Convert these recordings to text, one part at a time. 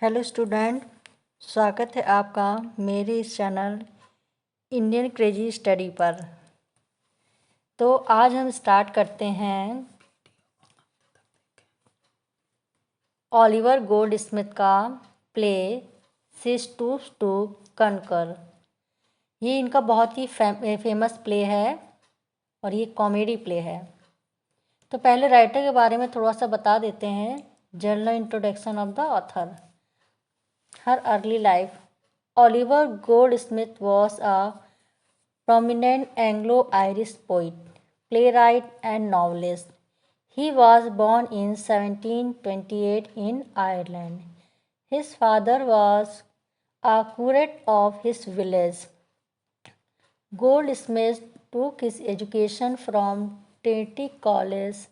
Hello student, स्वागत है आपका मेरे इस चैनल इंडियन क्रेजी स्टडी पर। तो आज हम स्टार्ट करते हैं ओलिवर गोल्डस्मिथ का play she stoops to conquer. ये इनका बहुत ही फेमस प्ले है और ये कॉमेडी प्ले है। तो पहले राइटर के बारे में थोड़ा सा बता देते हैं। General introduction of the author. Her early life. Oliver Goldsmith was a prominent Anglo-Irish poet, playwright, and novelist. He was born in 1728 in Ireland. His father was a curate of his village. Goldsmith took his education from Trinity College,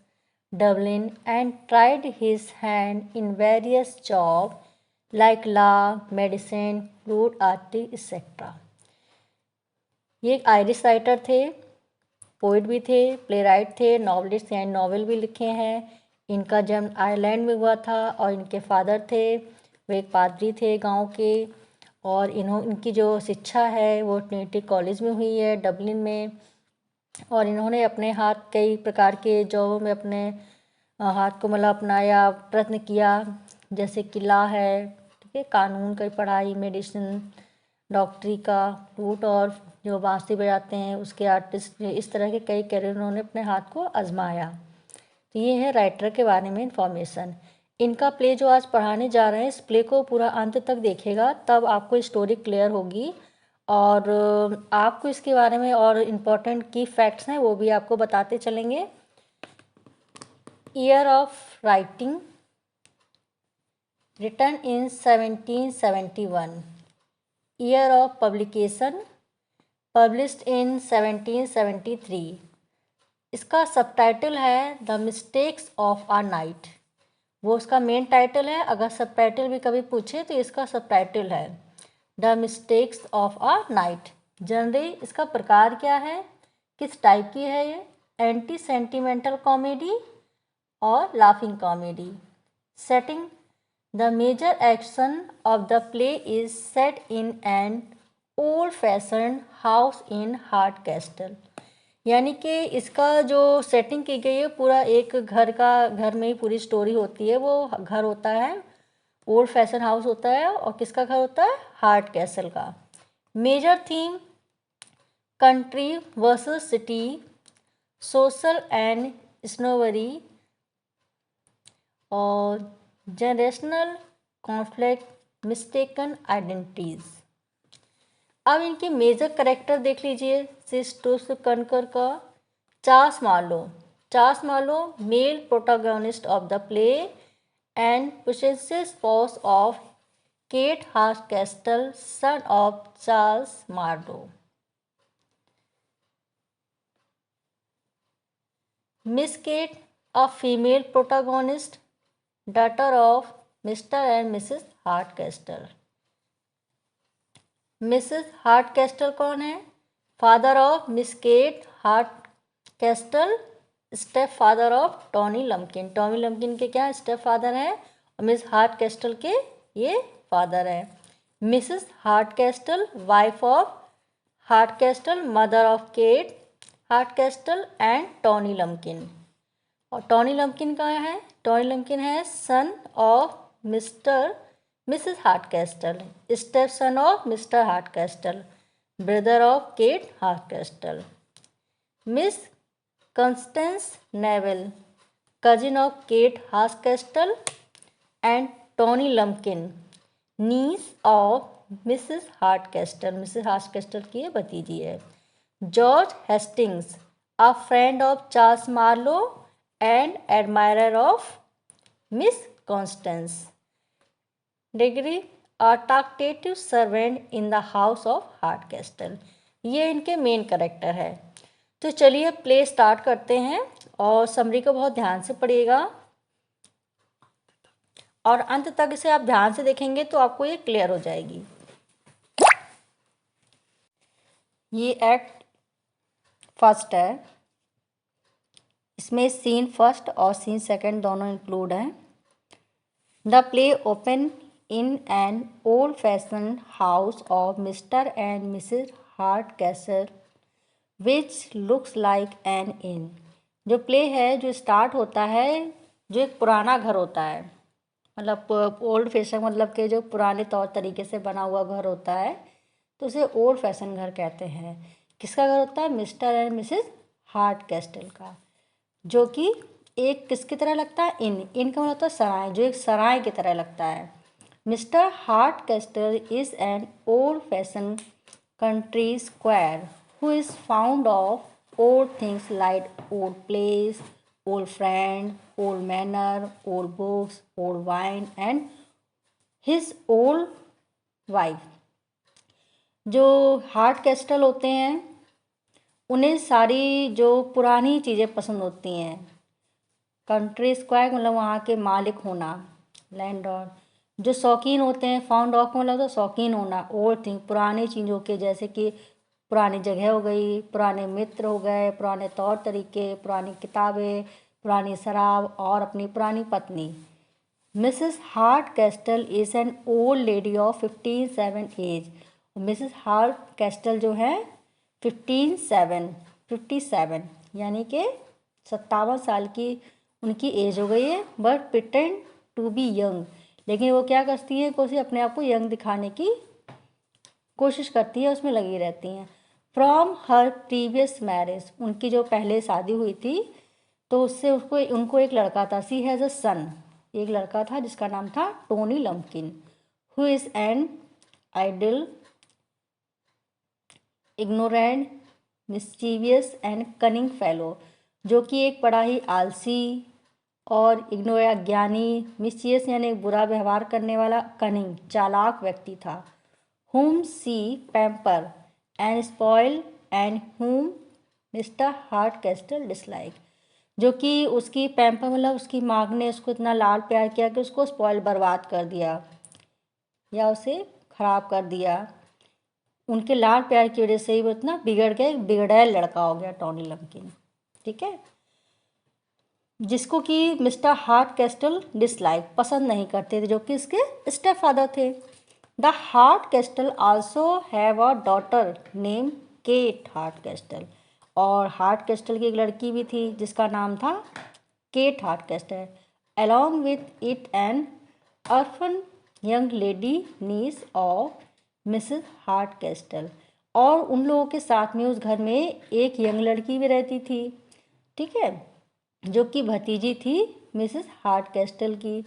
Dublin, and tried his hand in various jobs like law, medicine, flute artist etcetera. ये एक Irish writer थे, poet भी थे, play right थे, novelist यानी novel भी लिखे हैं। इनका जन्म आयरलैंड में हुआ था और इनके फादर थे वो एक पादरी थे गांव के। और इनकी जो शिक्षा है वो ट्रिनिटी कॉलेज में हुई है डबलिन में। और इन्होंने अपने हाथ कई प्रकार के जॉबों में अपने हाथ को मतलब अपनाया, प्रयत्न किया, जैसे कि लॉ है, कानून की पढ़ाई, मेडिसिन, डॉक्टरी का, फ्लूट और जो बांसुरी बजाते हैं उसके आर्टिस्ट, इस तरह के कई करियर उन्होंने अपने हाथ को आजमाया। तो ये है राइटर के बारे में इंफॉर्मेशन। इनका प्ले जो आज पढ़ाने जा रहे हैं, इस प्ले को पूरा अंत तक देखिएगा तब आपको स्टोरी क्लियर होगी और आपको इसके बारे में और इम्पोर्टेंट की फैक्ट्स हैं वो भी आपको बताते चलेंगे। Year of writing written in 1771. Year of publication published in 1773. इसका सबटाइटल है the mistakes of a night. वो उसका मेन टाइटल है। अगर सबटाइटल भी कभी पूछे तो इसका सबटाइटल है the mistakes of a night. Generally इसका प्रकार क्या है, किस टाइप की है ये, एंटी सेंटिमेंटल कॉमेडी और laughing comedy. Setting The major action of the play is set in an old-fashioned house in Hardcastle. यानी कि इसका जो सेटिंग की गई है पूरा एक घर में ही पूरी स्टोरी होती है। वो घर होता है, ओल्ड फैशन हाउस होता है। और किसका घर होता है, हार्ड कैसल का। Major theme country versus city, social and snobbery और जनरेशनल कॉन्फ्लिक्ट, मिस्टेकन आइडेंटिटीज। अब इनके मेजर करेक्टर देख लीजिए। सिस्टोस कनकर का Charles Marlow male protagonist of the play and possessive spouse of Kate Hardcastle, son of Charles Marlow. Miss Kate, a female protagonist, daughter of Mr. and Mrs. Hardcastle. Mrs. Hardcastle कौन है, father of Miss Kate Hardcastle, step father of Tony Lumpkin. Tony Lumpkin के क्या step father हैं और miss हार्डकैस्टल के ये father हैं। Mrs Hardcastle wife of Hardcastle, mother of Kate Hardcastle and Tony Lumpkin. और टॉनी लम्किन का है, टॉनी लम्किन है son of Mrs Hardcastle, step son of Mr Hardcastle, brother of Kate Hardcastle. Miss Constance Neville, cousin of Kate Hardcastle and Tony Lumpkin, niece of Mrs Hardcastle, Mrs Hardcastle की भतीजी है। George Hastings, a friend of Charles Marlow and admirer of Miss Constance. Degree, a talkative servant in the house of Hardcastle. ये इनके main character है। तो चलिए play start करते हैं और समरी को बहुत ध्यान से पढ़िएगा और अंत तक इसे आप ध्यान से देखेंगे तो आपको ये क्लियर हो जाएगी। ये एक्ट फर्स्ट है, इसमें सीन फर्स्ट और सीन सेकंड दोनों इंक्लूड हैं। The play open in an old-fashioned house of Mr. and Mrs. Hardcastle, which looks like an inn. जो प्ले है जो स्टार्ट होता है, जो एक पुराना घर होता है, मतलब ओल्ड फैशन, मतलब के जो पुराने तौर तरीके से बना हुआ घर होता है, तो उसे ओल्ड फैशन घर कहते हैं। किसका घर होता है? मिस्टर एंड मिसेस हार्डकैस्टल का, जो कि एक किसकी तरह लगता है? इन का मतलब होता है सराय, जो एक सराय की तरह लगता है। Mr Hardcastle is an old fashion country square who is fond of old things like old place, old friend, old manner, old books, old wine and his old wife. जो हार्ड कैस्टल होते हैं उन्हें सारी जो पुरानी चीज़ें पसंद होती हैं। कंट्री स्क्वायर मतलब वहाँ के मालिक होना, लैंडलॉर्ड। जो शौकीन होते हैं, फाउंड ऑफ मतलब तो शौकीन होना, ओल्ड थिंग पुरानी चीज़ों के, जैसे कि पुरानी जगह हो गई, पुराने मित्र हो गए, पुराने तौर तरीके, पुरानी किताबें, पुरानी शराब और अपनी पुरानी पत्नी। Mrs Hardcastle is an old lady of 57 age. Mrs Hardcastle जो है 57 यानी कि 57 साल की उनकी एज हो गई है, but pretend to be young, लेकिन वो क्या करती है, कोशिश अपने आप को यंग दिखाने की कोशिश करती है, उसमें लगी रहती हैं। फ्रॉम हर प्रीवियस मैरिज, उनकी जो पहले शादी हुई थी तो उससे उनको एक लड़का था। सी हैज़ अ सन, एक लड़का था जिसका नाम था Tony Lumpkin, who is an idle, ignorant, mischievous and cunning fellow, जो कि एक बड़ा ही आलसी और इग्नोर अज्ञानी, मिस्चीवियस यानी बुरा व्यवहार करने वाला, कनिंग चालाक व्यक्ति था। whom she pamper and spoil and whom Mr. Hardcastle dislike, जो कि उसकी पैम्पर मतलब उसकी माँ ने उसको इतना लाड प्यार किया कि उसको स्पॉइल बर्बाद कर दिया या उसे ख़राब कर दिया। उनके लाड प्यार की वजह से ही वो इतना बिगड़ गया, बिगड़ैल लड़का हो गया टोनी लम्किन, ठीक है, जिसको कि मिस्टर हार्डकैस्टल डिसलाइक पसंद नहीं करते थे, जो कि इसके स्टेप फादर थे। The Hardcastle also have a daughter name Kate Hardcastle, और हार्डकैस्टल की एक लड़की भी थी जिसका नाम था Kate Hardcastle, along with it an orphan young lady niece of Mrs Hardcastle, और उन लोगों के साथ में उस घर में एक यंग लड़की भी रहती थी, ठीक है, जो कि भतीजी थी मिसेस हार्डकैस्टल की,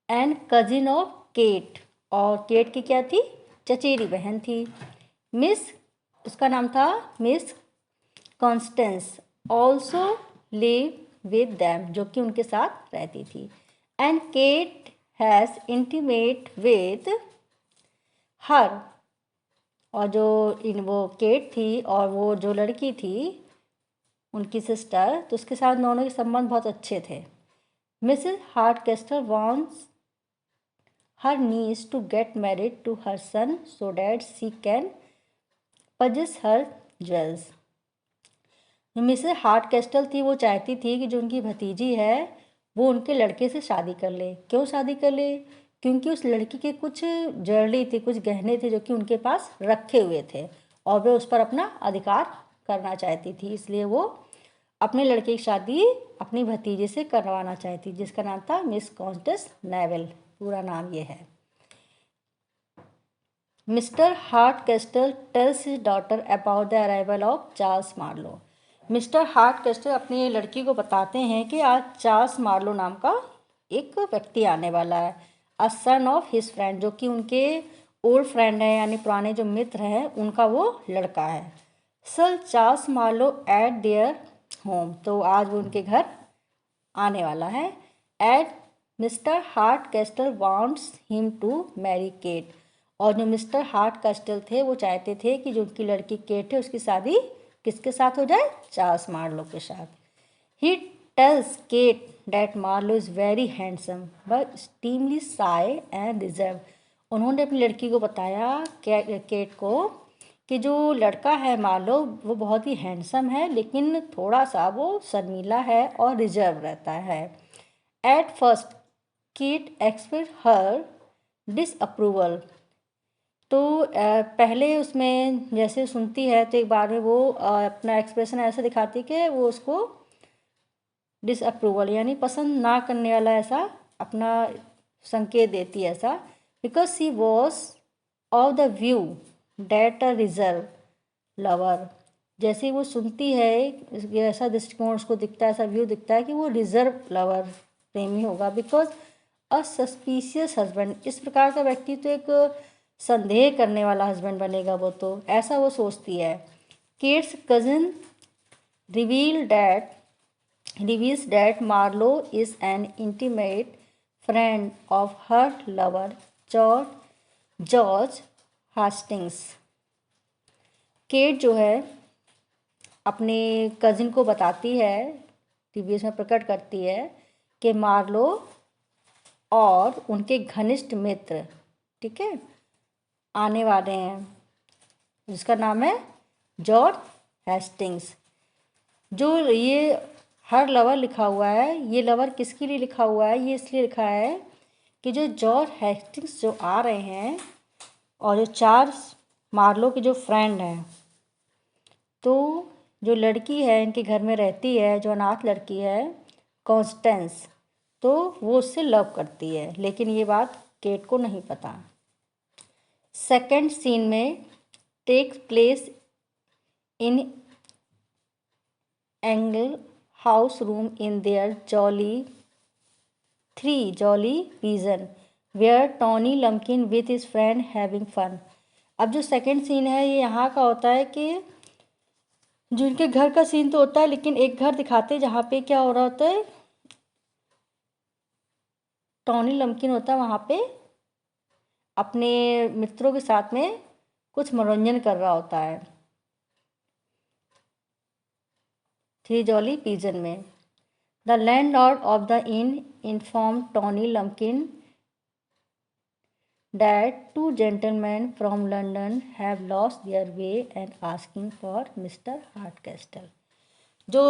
एंड कजिन ऑफ केट, और केट की क्या थी? चचेरी बहन थी। मिस, उसका नाम था Miss Constance, also live with them, जो कि उनके साथ रहती थी। And Kate has intimate with her, और जो वो केट थी और वो जो लड़की थी उनकी सिस्टर, तो उसके साथ दोनों के संबंध बहुत अच्छे थे। Mrs Hardcastle wants her niece to get married to her son so that she can possess her jewels. Mrs Hardcastle थी, वो चाहती थी कि जो उनकी भतीजी है वो उनके लड़के से शादी कर ले। क्यों शादी कर ले? क्योंकि उस लड़की के कुछ ज्वेलरी थी, कुछ गहने थे जो कि उनके पास रखे हुए थे और वे उस पर अपना अधिकार करना चाहती थी, इसलिए वो अपने लड़के की शादी अपनी भतीजे से करवाना चाहती, जिसका नाम था मिस कॉन्स्टेंस नेविल, पूरा नाम ये है। Mr Hardcastle tells his daughter about the arrival of Charles Marlow. Mr Hardcastle अपनी लड़की को बताते हैं कि आज चार्ल्स मार्लो नाम का एक व्यक्ति आने वाला है, अ सन ऑफ हिज फ्रेंड, जो कि उनके ओल्ड फ्रेंड है, यानी पुराने जो मित्र हैं उनका वो लड़का है। Sir Charles Marlow at their home, तो आज वो उनके घर आने वाला है। At Mr Hardcastle wants him to marry Kate, और जो मिस्टर हार्डकैस्टल थे वो चाहते थे कि जो उनकी लड़की केट है उसकी शादी किसके साथ हो जाए? चार्ल्स मार्लो के साथ। He tells Kate that Marlow is very handsome but extremely shy and reserve. उन्होंने अपनी लड़की को बताया केट को कि जो लड़का है मार्लो वो बहुत ही हैंडसम है, लेकिन थोड़ा सा वो शर्मीला है और रिजर्व रहता है। At first Kate expect her disapproval. तो पहले उसमें जैसे सुनती है तो एक बार में वो अपना एक्सप्रेशन ऐसा दिखाती है कि वो उसको डिसअप्रूवल यानी पसंद ना करने वाला ऐसा अपना संकेत देती है ऐसा। Because she was of the view that a reserve lover. जैसे वो सुनती है ऐसा दृष्टिकोण उसको दिखता है, ऐसा व्यू दिखता है कि वो रिजर्व लवर प्रेमी होगा। बिकॉज अ सस्पिशियस हस्बैंड, इस प्रकार का व्यक्ति तो एक संदेह करने वाला हस्बैंड बनेगा वो, तो ऐसा वो सोचती है। केट्स cousin reveals that Marlowe is an intimate friend of her lover George Hastings। Kate जो है अपने कजिन को बताती है, रिव्यूज में प्रकट करती है कि मार्लो और उनके घनिष्ठ मित्र, ठीक है, आने वाले हैं, जिसका नाम है जॉर्ज हेस्टिंग्स। जो ये हर लवर लिखा हुआ है, ये लवर किसके लिए लिखा हुआ है? ये इसलिए लिखा है कि जो जॉर्ज हेस्टिंग्स जो आ रहे हैं और जो चार्ल्स मार्लो के जो फ्रेंड हैं, तो जो लड़की है इनके घर में रहती है, जो अनाथ लड़की है कॉन्स्टेंस, तो वो उससे लव करती है, लेकिन ये बात केट को नहीं पता। सेकंड सीन में takes place in angle house room in their Jolly Pigeon where Tony Lumpkin with his friend having fun. अब जो सेकंड सीन है ये यहाँ का होता है कि जो इनके घर का सीन तो होता है, लेकिन एक घर दिखाते हैं जहाँ पे क्या हो रहा होता है, टॉनी लम्किन होता है वहाँ पे अपने मित्रों के साथ में कुछ मनोरंजन कर रहा होता है थ्री जॉली पिजन में। The landlord of the inn informed Tony Lumpkin that two gentlemen from London have lost their way and asking for Mr. Hardcastle। जो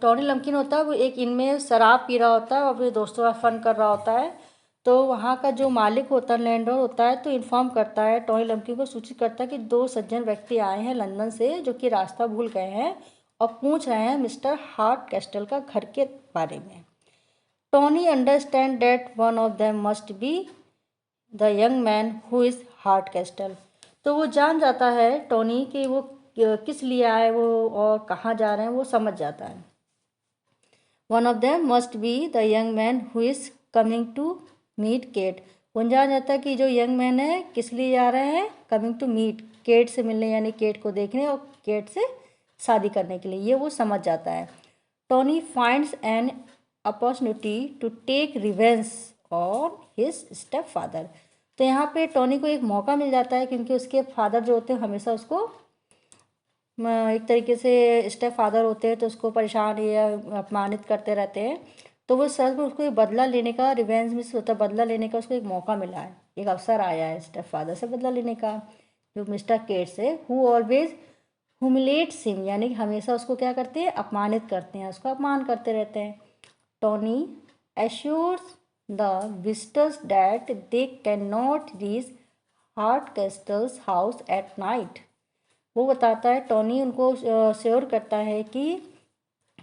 टॉनी लम्किन होता है वो एक इनमें शराब पी रहा होता है और अपने दोस्तों का फन कर रहा होता है। तो वहाँ का जो मालिक होता है, लैंडलॉर्ड होता है, तो इन्फॉर्म करता है, टॉनी लम्किन को सूचित करता है कि दो सज्जन व्यक्ति आए हैं लंदन से जो कि रास्ता भूल गए हैं और पूछ रहे हैं मिस्टर हार्डकैस्टल का घर के बारे में। Tony understand that one of them must be the young man who is Hardcastle. तो वो जान जाता है टॉनी कि वो किस लिए आए वो और कहाँ जा रहे हैं, वो समझ जाता है। One of them must be the young man who is coming to meet Kate. वो जान जाता है कि जो यंग मैन है किस लिए जा रहे हैं, कमिंग टू मीट, केट से मिलने यानी केट को देखने और केट से शादी करने के लिए, ये वो समझ जाता है। Tony finds an opportunity to take revenge on his step father. तो यहाँ पे टॉनी को एक मौका मिल जाता है क्योंकि उसके फादर जो होते हैं हमेशा उसको एक तरीके से स्टेप फादर होते हैं तो उसको परेशान या अपमानित करते रहते हैं। तो वो सच में उसको एक बदला लेने का, रिवेंज में होता है बदला लेने का, उसको एक मौका मिला है, एक अवसर आया है स्टेप फादर से बदला लेने का, जो मिस्टर केट से, हु ऑलवेज ह्यूमिलेट्स हिम, यानी कि हमेशा उसको क्या करते हैं, अपमानित करते हैं, उसको अपमान करते रहते हैं। Tony assures the visitors that they can not reach Hardcastle's house at night. वो बताता है, टॉनी उनको श्योर करता है कि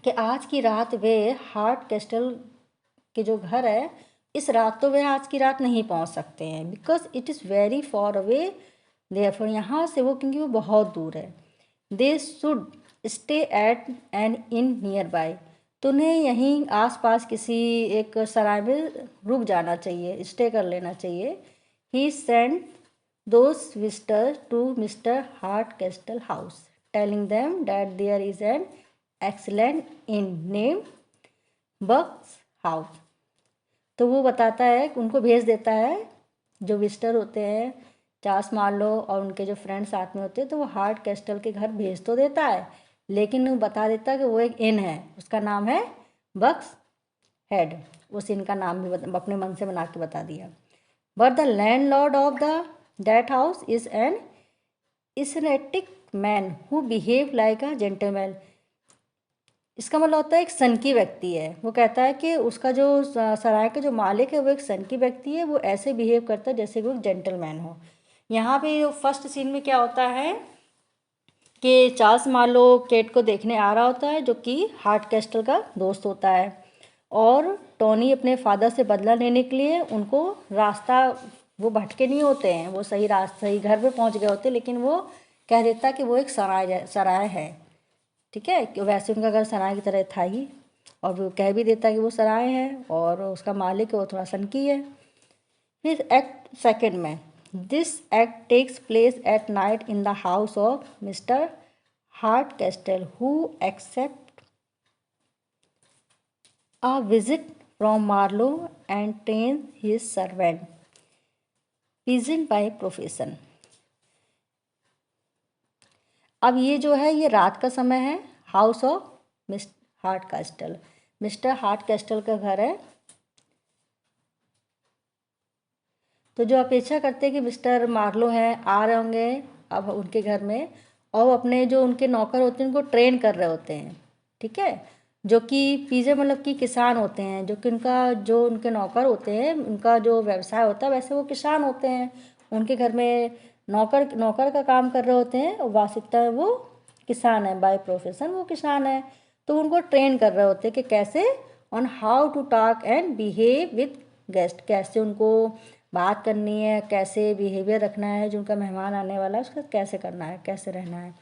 आज की रात वे हार्डकैस्टल के जो घर है, इस रात तो वे आज की रात नहीं पहुंच सकते हैं, because it is very far away therefore, यहाँ से वो क्योंकि वो बहुत दूर है। They should stay at an inn nearby, तो उन्हें यहीं आसपास किसी एक सराय में रुक जाना चाहिए, स्टे कर लेना चाहिए। ही send those visitors to Mr. Hardcastle house, telling them that there is an excellent inn named Bucks House। तो वो बताता है, उनको भेज देता है, जो विजिटर होते हैं चार्ल्स मार्लो और उनके जो फ्रेंड साथ में होते हैं, तो वो हार्डकैस्टल के घर भेज तो देता है, लेकिन वो बता देता है कि वो एक इन है, उसका नाम है बक्स हेड। उस इन का नाम भी अपने मन से बना के बता दिया। But the landlord of the that house is an eccentric man who behave like a gentleman। इसका मतलब होता है एक सनकी व्यक्ति है। वो कहता है कि उसका जो सराय का जो मालिक है वो एक सनकी व्यक्ति है, वो ऐसे बिहेव करता है जैसे वो एक जेंटलमैन हो। यहाँ पे फर्स्ट सीन में क्या होता है कि चार्ल्स मार्लो केट को देखने आ रहा होता है, जो कि हार्ट कैस्टल का दोस्त होता है, और टोनी अपने फादर से बदला लेने के लिए उनको रास्ता, वो भटके नहीं होते हैं, वो सही रास्ते सही घर पे पहुंच गए होते, लेकिन वो कह देता कि वो एक सराय है। ठीक है, कि वैसे उनका घर सराय की तरह था ही, और वो कह भी देता कि वो सराय है और उसका मालिक है वो थोड़ा सनकी है। फिर एक्ट सेकंड में, this act takes place at night in the house of Mr Hardcastle who accept a visit from Marlowe and trains his servant, peasant by profession। अब ये जो है ये रात का समय है, house of Mr heart castle, mister heart castle का घर है। तो जो अपेक्षा करते हैं कि मिस्टर मार्लो हैं आ रहे होंगे अब उनके घर में, और वो अपने जो उनके नौकर होते हैं उनको ट्रेन कर रहे होते हैं। ठीक है, जो कि पीजे मतलब कि किसान होते हैं, जो कि उनका जो उनके नौकर होते हैं उनका जो व्यवसाय होता है वैसे वो किसान होते हैं। उनके घर में नौकर नौकर का काम कर रहे होते हैं और वास्तविकता में वो किसान है, बाय प्रोफेशन वो किसान है। तो उनको ट्रेन कर रहे होते हैं कि कैसे on how to talk and behave with guest, कैसे उनको बात करनी है, कैसे बिहेवियर रखना है, जो उनका मेहमान आने वाला है उसका कैसे करना है, कैसे रहना है।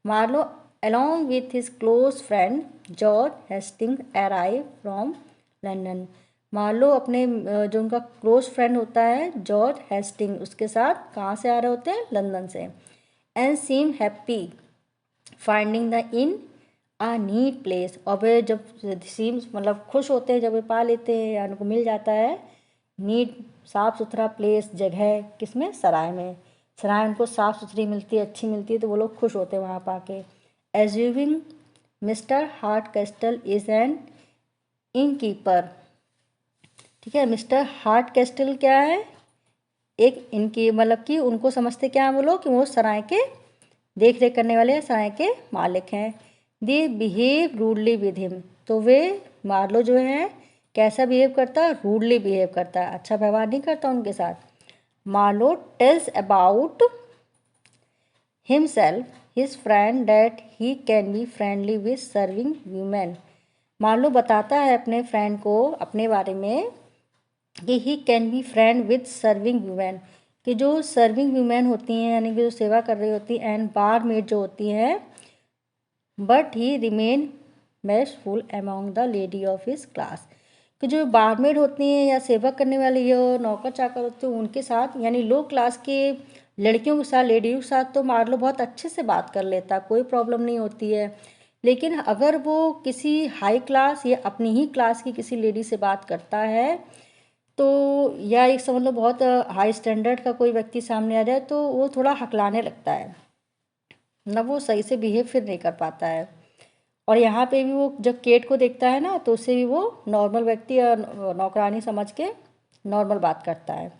Marlow along with his close friend George Hasting arrive from London. मार्लो अपने जो उनका क्लोज फ्रेंड होता है जॉर्ज हेस्टिंग, उसके साथ कहाँ से आ रहे होते हैं, लंदन से। And seem happy finding the inn a neat place, और वे जब सीम्स मतलब खुश होते हैं जब वे पा लेते हैं या उनको मिल जाता है नीट साफ़ सुथरा प्लेस, जगह किसमें, सराय में। सराय उनको साफ़ सुथरी मिलती है, अच्छी मिलती है, तो वो लोग खुश होते हैं वहाँ पाके। Assuming mister Hardcastle is an innkeeper. ठीक है, मिस्टर हार्ट कैस्टल क्या है, एक इनकी मतलब कि उनको समझते क्या है वो लोग कि वो सराय के देख रेख करने वाले सराय के मालिक हैं। They behave rudely with him, तो वे मार्लो जो है कैसा बिहेव करता है, रूडली बिहेव करता है, अच्छा व्यवहार नहीं करता उनके साथ। Marlow tells about himself his friend that he can be friendly with serving women. Marlow बताता है अपने फ्रेंड को अपने बारे में कि he can be friend with serving women, कि जो सर्विंग वीमेन होती हैं यानी कि जो सेवा कर रही होती हैं, एंड बार मेड जो होती हैं, but he remain bashful among the lady of his class, कि जो बारमेड होती हैं या सेवा करने वाली जो नौकर चाकर होते हैं उनके साथ यानी लो क्लास के लड़कियों के साथ, लेडियों के साथ तो मार्लो बहुत अच्छे से बात कर लेता, कोई प्रॉब्लम नहीं होती है। लेकिन अगर वो किसी हाई क्लास या अपनी ही क्लास की किसी लेडी से बात करता है तो, या एक समझ लो बहुत हाई स्टैंडर्ड का कोई व्यक्ति सामने आ जाए तो वो थोड़ा हकलाने लगता है ना, वो सही से बिहेव फिर नहीं कर पाता है। और यहाँ पे भी वो जब केट को देखता है ना तो उससे भी वो नॉर्मल व्यक्ति या नौकरानी समझ के नॉर्मल बात करता है।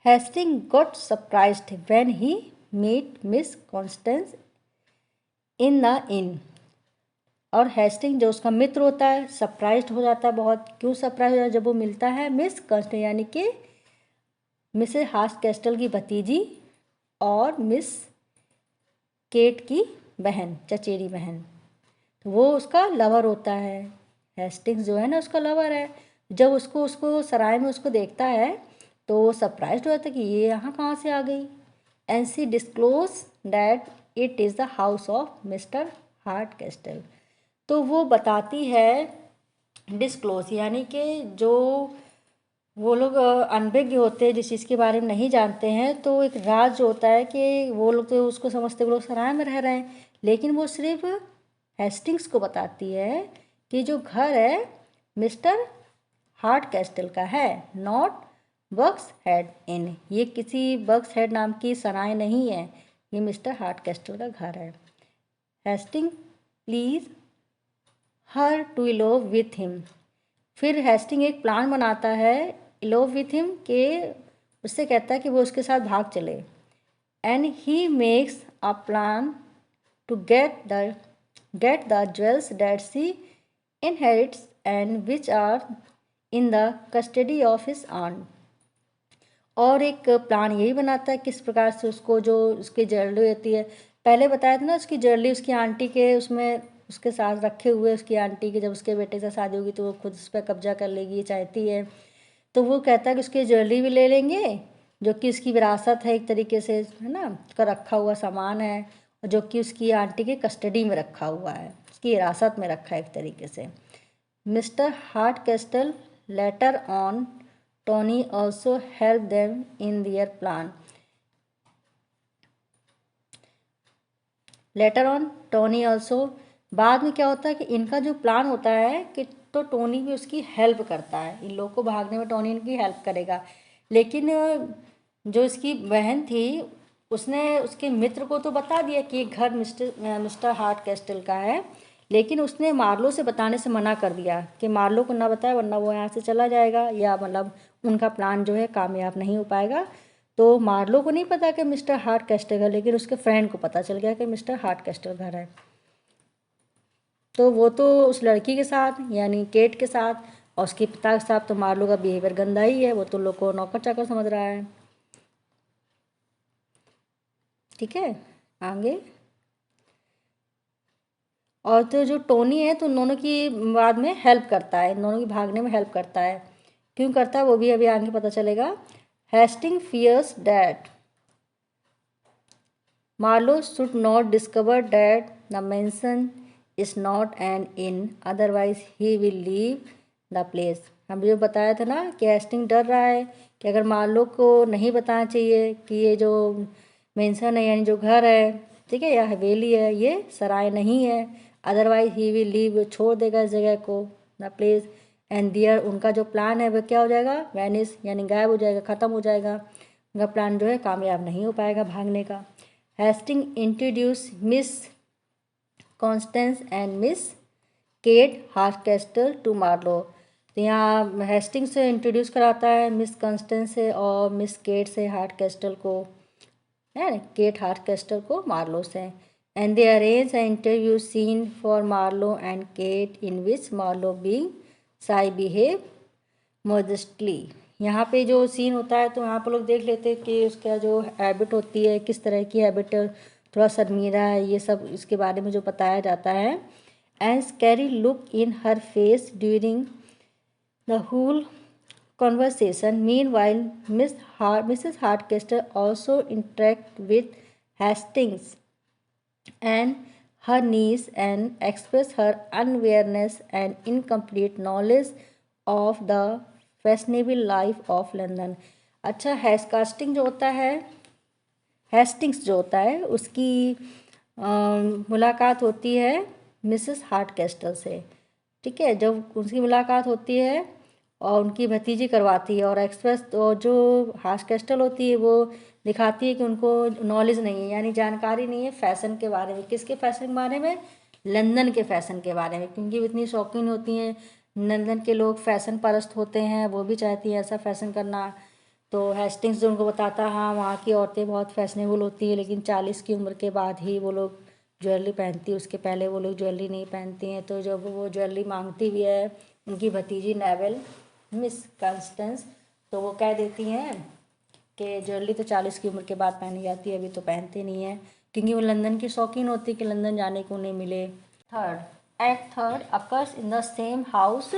Hasting got surprised when he meet Miss Constance in the inn, और हेस्टिंग जो उसका मित्र होता है सरप्राइज्ड हो जाता है बहुत। क्यों सरप्राइज हो जाता है, जब वो मिलता है मिस कॉन्स्टेंस यानी कि मिसेस हार्ट कैस्टल की भतीजी और मिस केट की बहन, चचेरी बहन, तो वो उसका लवर होता है। हेस्टिंग्स जो है ना उसका लवर है। जब उसको उसको सराय में उसको देखता है तो वो सरप्राइज हो जाता है कि ये यहाँ कहाँ से आ गई। And she disclose that it is the house of Mr Hardcastle, तो वो बताती है डिस्क्लोज यानी कि जो वो लोग अनभिज्ञ होते हैं, जिस चीज़ के बारे में नहीं जानते हैं, तो एक राज जो होता है कि वो लोग तो उसको समझते वो लोग सराय में रह रहे हैं, लेकिन वो सिर्फ हेस्टिंग्स को बताती है कि जो घर है मिस्टर हार्ट कैस्टल का है, नॉट बक्स हेड इन, ये किसी बक्स हेड नाम की सराय नहीं है, ये मिस्टर हार्ट कैस्टल का घर है। Hasting please her to elope with him, फिर हेस्टिंग एक प्लान बनाता है इलोव विथ हिम के, उससे कहता है कि वो उसके साथ भाग चले। And he makes a plan to get the get the jewels that she inherits and which are in the custody of his aunt. और एक प्लान यही बनाता है किस प्रकार से उसको जो उसकी ज्वेलरी होती है, पहले बताया था ना उसकी ज्वेलरी उसकी आंटी के उसमें उसके साथ रखे हुए, उसकी आंटी के जब उसके बेटे से शादी होगी तो वो खुद उस पर कब्जा कर लेगी चाहती है। तो वो कहता है कि उसकी ज्वेलरी भी ले लेंगे जो कि उसकी विरासत है एक तरीके से, है ना, उसका रखा हुआ सामान है, और जो कि उसकी आंटी के कस्टडी में रखा हुआ है, उसकी हिरासत में रखा है एक तरीके से। Mister Hardcastle later on Tony also help them in their plan. Later on Tony also, बाद में क्या होता है कि इनका जो प्लान होता है कि तो टोनी भी उसकी हेल्प करता है, इन लोगों को भागने में टोनी इनकी हेल्प करेगा। लेकिन जो इसकी बहन थी उसने उसके मित्र को तो बता दिया कि ये घर मिस्टर हार्डकेस्टल का है, लेकिन उसने मार्लो से बताने से मना कर दिया कि मार्लो को ना बताए वरना वो यहाँ से चला जाएगा, या मतलब उनका प्लान जो है कामयाब नहीं हो पाएगा। तो मार्लो को नहीं पता कि मिस्टर हार्डकेस्टल घर, लेकिन उसके फ्रेंड को पता चल गया कि मिस्टर हार्डकेस्टल घर है। तो वो तो उस लड़की के साथ यानी केट के साथ और उसके पिता के साथ तो मार्लो का बिहेवियर गंदा ही है, वो तो लोग को नौकर चाकर समझ रहा है। ठीक है, आगे। और तो जो टोनी है तो उन दोनों की बाद में हेल्प करता है, इन दोनों की भागने में हेल्प करता है। क्यों करता है वो भी अभी आगे पता चलेगा। Hasting fears that Marlow should not discover that the mansion is not an inn, otherwise he will leave the place. हम जो बताया था ना कि हेस्टिंग डर रहा है कि अगर मार्लो को नहीं बताना चाहिए कि ये जो मेंशन है यानी जो घर है, ठीक है, या हवेली है, ये सराय नहीं है, अदरवाइज ही विल लीव, छोड़ देगा इस जगह को, द प्लेस एंड दियर, उनका जो प्लान है वह क्या हो जाएगा, वैनिस यानी गायब हो जाएगा, ख़त्म हो जाएगा, उनका प्लान जो है कामयाब नहीं हो पाएगा भागने का। Hasting introduce miss Constance and miss Kate Hardcastle to Marlow. तो यहाँ हेस्टिंग से इंट्रोड्यूस कराता है मिस कॉन्स्टेंस से और मिस केट से हार्डकेस्टल को, है केट हार्डकेस्टल को मार्लो से। And they arrange an interview scene for Marlow and Kate in which Marlow being shy behave modestly. यहाँ पे जो सीन होता है तो यहाँ पर लोग देख लेते हैं कि उसका जो हैबिट होती है किस तरह की हैबिट, थोड़ा शर्मीला है, ये सब इसके बारे में जो बताया जाता है। And scary look in her face during the whole conversation. Meanwhile, Mrs. Hardcastle also interact with Hastings and her niece and express her unawareness and incomplete knowledge of the fashionable life of London. अच्छा, Hasting जो होता है, Hastings जो होता है उसकी मुलाकात होती है मिसेस हार्डकेस्टल से। ठीक है, जब उसकी मुलाकात होती है और उनकी भतीजी करवाती है और एक्सप्रेस तो जो हार्डकेस्टल होती है वो दिखाती है कि उनको नॉलेज नहीं है यानी जानकारी नहीं है फैशन के बारे में। किसके फैशन के बारे में? लंदन के फैशन के बारे में, क्योंकि वो इतनी शौकीन होती हैं, लंदन के लोग फैशन परस्त होते हैं, वो भी चाहती हैं ऐसा फैशन करना। तो हेस्टिंग्स जो उनको बताता है हाँ वहाँ की औरतें बहुत फैशनेबल होती है, लेकिन 40 की उम्र के बाद ही वो लोग ज्वेलरी पहनती है, उसके पहले वो लोग ज्वेलरी नहीं पहनती हैं। तो जब वो ज्वेलरी मांगती भी है उनकी भतीजी नेवल मिस कॉन्स्टेंस, तो वो कह देती हैं कि ज्वेलरी तो 40 की उम्र के बाद पहनी जाती है, अभी तो पहनते नहीं है, क्योंकि वो लंदन की शौकीन होती है कि लंदन जाने को उन्हें मिले। Act third occurs in the same house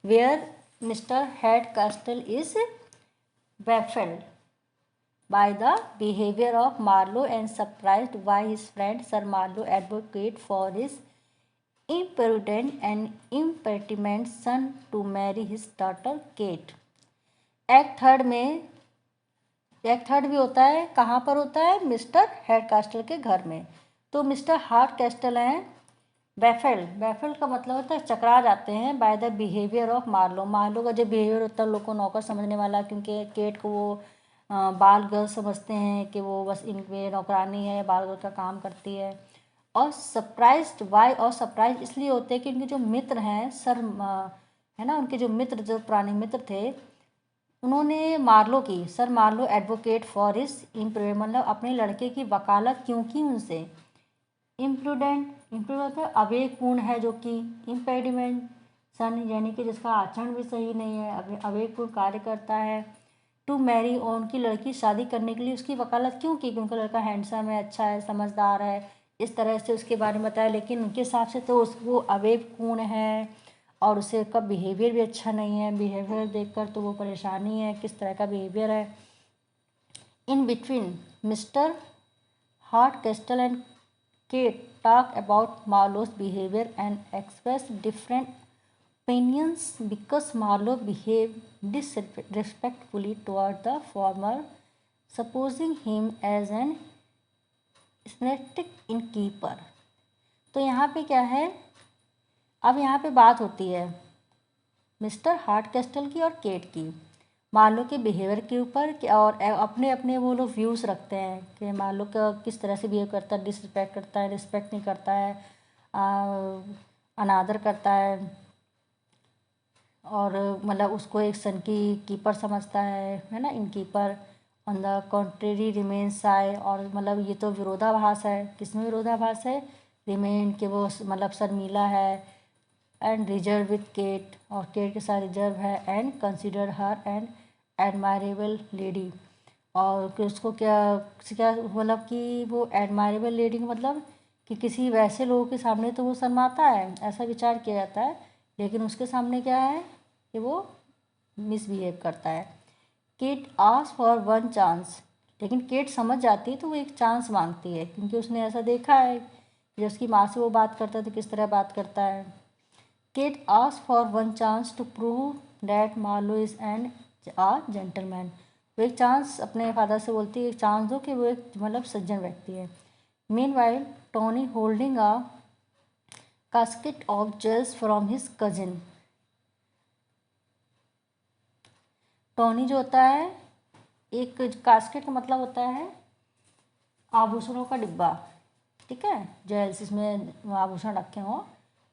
where mister Hardcastle is baffled by the behavior of Marlowe and surprised by his friend Sir Marlowe advocate for his imprudent and impertinent son to marry his daughter Kate। Act third भी होता है, कहाँ पर होता है? Mister हार्डकेस्टल के घर में। तो मिस्टर हार्डकेस्टल हैं बैफल्ड का मतलब होता है चकरा जाते हैं by the behaviour of Marlow का जो बिहेवियर होता है लोग को नौकर समझने वाला, क्योंकि केट को वो बाल गर्ल समझते हैं कि वो बस इनके नौकरानी है, बाल गर्ल का काम करती है। और सरप्राइज इसलिए होते हैं कि उनके जो मित्र हैं है ना, उनके जो मित्र जो पुराने मित्र थे उन्होंने sir Marlow advocate for his improvement, मतलब अपने लड़के की वकालत क्यों की उनसे, इम्प्रूडेंट इम्पेडिमेंट अवेकपूर्ण है, जो कि इम्पेडिमेंट सन यानी कि जिसका आचरण भी सही नहीं है, अवेकपूर्ण कार्य करता है। टू मैरी, और उनकी लड़की शादी करने के लिए उसकी वकालत क्यों की, क्योंकि लड़का हैंडसम है, अच्छा है, समझदार है, इस तरह से उसके बारे में बताया। लेकिन उनके हिसाब से तो वो अवेकपूर्ण है और उसे का बिहेवियर भी अच्छा नहीं है। बिहेवियर देखकर तो वो परेशानी है, किस तरह का बिहेवियर है। In between mister Hardcastle and Kate talk about Marlowe's behavior and express different opinions because Marlowe behaved disrespectfully toward the former, supposing him as an स्नेटिक innkeeper. तो यहाँ पे क्या है, अब यहाँ पे बात होती है मिस्टर हार्डकेस्टल की और केट की, मार्लो के बिहेवियर के ऊपर और अपने अपने वो लोग व्यूज़ रखते हैं कि मार्लो का किस तरह से बिहेव करता है, डिसरिस्पेक्ट करता है, रिस्पेक्ट नहीं करता है, अनादर करता है, और मतलब उसको एक सन की कीपर समझता है ना, innkeeper. On the contrary remain shy, और मतलब ये तो विरोधाभास है। किसमें विरोधाभास है, रिमेन के वो मतलब शर्मीला है, एंड रिजर्व विथ केट, और केट के साथ रिजर्व है, and consider her an admirable lady, और कि उसको क्या मतलब कि वो एडमायरेबल लेडी मतलब कि किसी वैसे लोगों के सामने तो वो शर्माता है, ऐसा विचार किया जाता है, लेकिन उसके सामने क्या है कि वो मिसबिहेव करता है। Kate ask for one chance, लेकिन केट समझ जाती है तो वो एक चांस मांगती है, क्योंकि उसने ऐसा देखा है जब उसकी माँ से वो बात करता है तो किस तरह बात करता है। Kate ask for one chance to prove that Marlow is an a gentleman, वो एक चांस अपने फादर से बोलती है, एक चांस दो कि वो एक मतलब सज्जन व्यक्ति है। Meanwhile Tony holding a casket of jewels from his cousin, Tony जो होता है एक कास्केट का मतलब होता है आभूषणों का डिब्बा, ठीक है, जेल्स इसमें आभूषण रखे हों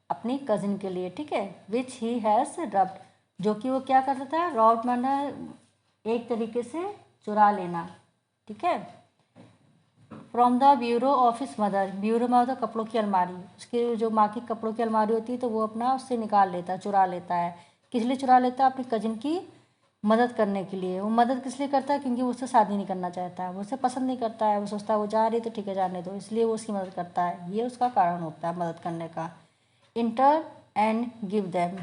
अपनी कजिन के लिए, ठीक है, विच ही हैज़ रब्ड, जो कि वो क्या कर सकता है, रॉब माना एक तरीके से चुरा लेना, ठीक है। From the bureau of his mother, bureau में होता है कपड़ों की अलमारी, उसकी जो माँ की कपड़ों की अलमारी होती है तो वो अपना उससे निकाल लेता है, चुरा लेता है। किस लिए चुरा लेता है, अपनी कजिन की मदद करने के लिए। वो मदद किस लिए करता है, क्योंकि वो उससे शादी नहीं करना चाहता है, वो उसे पसंद नहीं करता है, वो सोचता है वो जा रही है तो ठीक है जाने दो, इसलिए वो उसकी मदद करता है, ये उसका कारण होता है मदद करने का। Enter and give them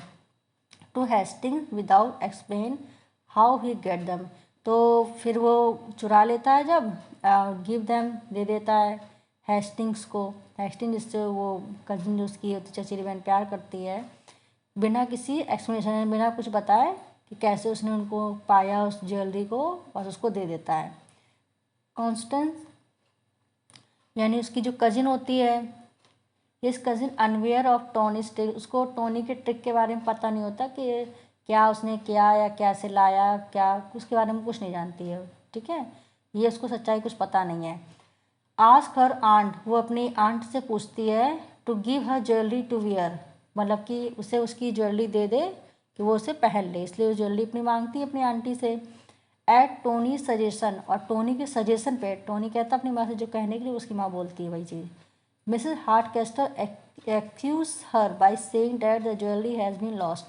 to Hasting without explain how he get them, तो फिर वो चुरा लेता है जब, गिव देम दे देता है हेस्टिंग्स को, हेस्टिंग जिससे वो कजिन जो उसकी होती चचेरी बहन प्यार करती है, बिना किसी एक्सप्लेनेशन, बिना कुछ बताए कि कैसे उसने उनको पाया उस ज्वेलरी को, बस उसको दे देता है। कॉन्स्टेंस यानी उसकी जो कजिन होती है, his cousin unaware of टोनीज trick, उसको टोनी के ट्रिक के बारे में पता नहीं होता कि क्या उसने किया या कैसे लाया, क्या उसके बारे में कुछ नहीं जानती है, ठीक है, ये उसको सच्चाई कुछ पता नहीं है। आस्क हर आंट, वो अपनी आंट से पूछती है to give her jewellery to wear, मतलब कि उसे उसकी ज्वेलरी दे दे कि वो उसे पहन ले, इसलिए वो ज्वेलरी अपनी मांगती है अपनी आंटी से। एट टोनी सजेशन, और टोनी के सजेशन पे, टोनी कहता है अपनी माँ से जो कहने के लिए उसकी माँ बोलती है वही चीज़। Mrs Hardcastle accuse her by saying that the jewellery has been lost,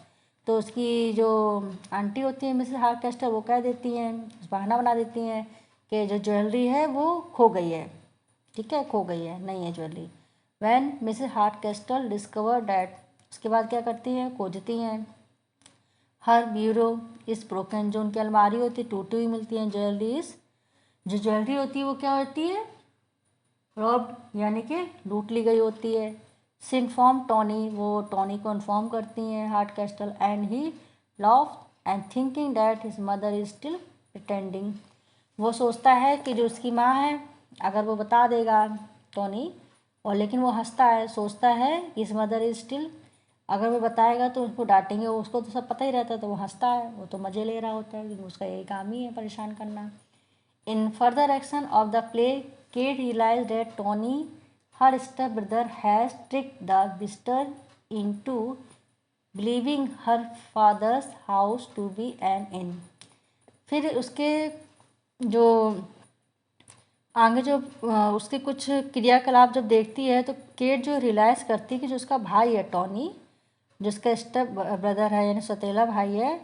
तो उसकी जो आंटी होती है मिसेस हार्डकेस्टर वो कह देती हैं, बहाना बना देती हैं कि जो ज्वेलरी है वो खो गई है, ठीक है, खो गई है, नहीं है jewellery. When Mrs Hardcastle discover that, उसके बाद क्या करती हैं, खोजती हैं, हर ब्यूरो इस ब्रोकन, जो उनकी अलमारी होती है टूटी हुई मिलती है, ज्वेलरी इस, जो ज्वेलरी होती है वो क्या होती है, रॉब्ड यानी कि लूट ली गई होती है। सिनफॉर्म टोनी, वो टोनी को इन्फॉर्म करती हैं Hardcastle, and he laugh and thinking that his mother is still pretending, वो सोचता है कि जो उसकी माँ है अगर वो बता देगा टोनी, और लेकिन वो हंसता है, सोचता है इस मदर इज स्टिल, अगर वो बताएगा तो उसको डांटेंगे, उसको तो सब पता ही रहता है, तो वो हंसता है, वो तो मज़े ले रहा होता है, क्योंकि उसका यही काम ही है परेशान करना। In further action of the play, Kate realized that Tony, her stepbrother, has tricked the visitor into believing her father's house to be an inn. फिर उसके जो आगे जो उसके कुछ क्रियाकलाप जब देखती है तो केट जो रियलाइज़ करती है कि जो उसका भाई है टॉनी, जिसका स्टेप ब्रदर है यानी सौतेला भाई है,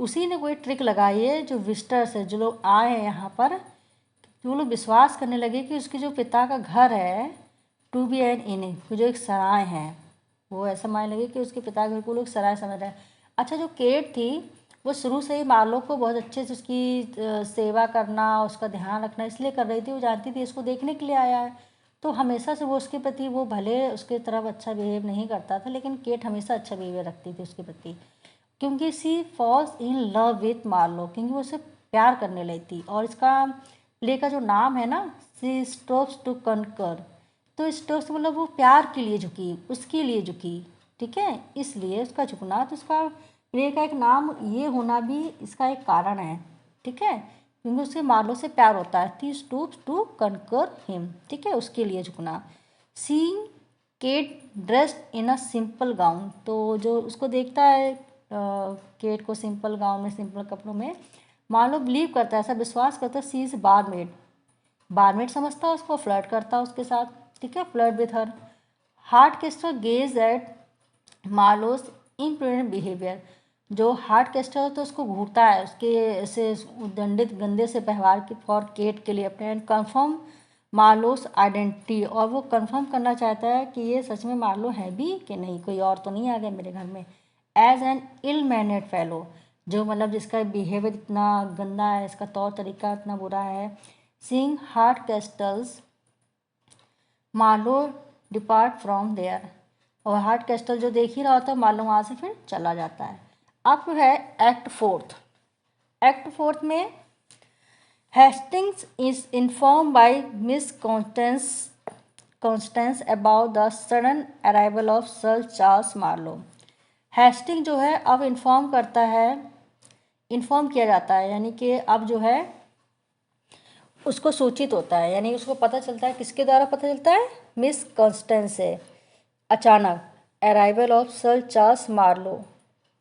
उसी ने कोई ट्रिक लगाई है जो विजिटर्स है, जो लोग आए हैं यहाँ पर, तो वो लोग विश्वास करने लगे कि उसके जो पिता का घर है टू बी एन इन, जो एक सराय है, वो ऐसा मानने लगे कि उसके पिता के घर को लोग सराय समझ रहे हैं। अच्छा, जो केट थी वो शुरू से ही मार्लो को बहुत अच्छे से उसकी सेवा करना, उसका ध्यान रखना इसलिए कर रही थी, वो जानती थी इसको देखने के लिए आया है, तो हमेशा से वो उसके प्रति, वो भले उसके तरफ अच्छा बिहेव नहीं करता था लेकिन केट हमेशा अच्छा बिहेवियर रखती थी उसके प्रति, क्योंकि she falls in love with Marlow, क्योंकि वो उसे प्यार करने लगी थी। और इसका प्ले का जो नाम है ना, सी स्टॉप्स टू कनकर, तो स्टॉप्स मतलब वो प्यार के लिए झुकी, उसके लिए झुकी, ठीक है, इसलिए उसका झुकना, तो उसका प्ले का एक नाम ये होना भी इसका एक कारण है, ठीक है, क्योंकि उसके मार्लो से प्यार होता है। She stoops to conquer him, ठीक है, उसके लिए झुकना। Seeing Kate dressed in a simple gown, तो जो उसको देखता है केट को सिंपल गाउन में, सिंपल कपड़ों में, मार्लो बिलीव करता है, ऐसा विश्वास करता है सी इज बारमेड, बारमेड समझता है उसको, फ्लर्ट करता है उसके साथ, ठीक है, flirt with her. Hardcastle gaze at Marlow's imprudent behaviour, जो हार्ट केस्टर तो उसको घूरता है उसके ऐसे दंडित गंदे से व्यवहार की फॉर केट के लिए अपने, एंड कन्फर्म मार्लोस आइडेंटिटी, और वो कंफर्म करना चाहता है कि ये सच में मार्लो है भी कि नहीं, कोई और तो नहीं आ गया मेरे घर में। एज एन इल मैनेड फेलो, जो मतलब जिसका बिहेवियर इतना गंदा है, इसका तौर तरीका इतना बुरा है। Seeing Hardcastle's Marlow depart from there, और हार्ट कैस्टल जो देख ही रहा होता है, मार्लो वहाँ से फिर चला जाता है। अब है एक्ट फोर्थ। एक्ट फोर्थ में Hastings is inform by Miss Constance about the sudden arrival of sir Charles Marlow. Hasting जो है अब इन्फॉर्म करता है, इन्फॉर्म किया जाता है, यानी कि अब जो है उसको सूचित होता है, यानी उसको पता चलता है, किसके द्वारा पता चलता है, मिस कॉन्स्टेंस से, अचानक arrival of sir Charles Marlow,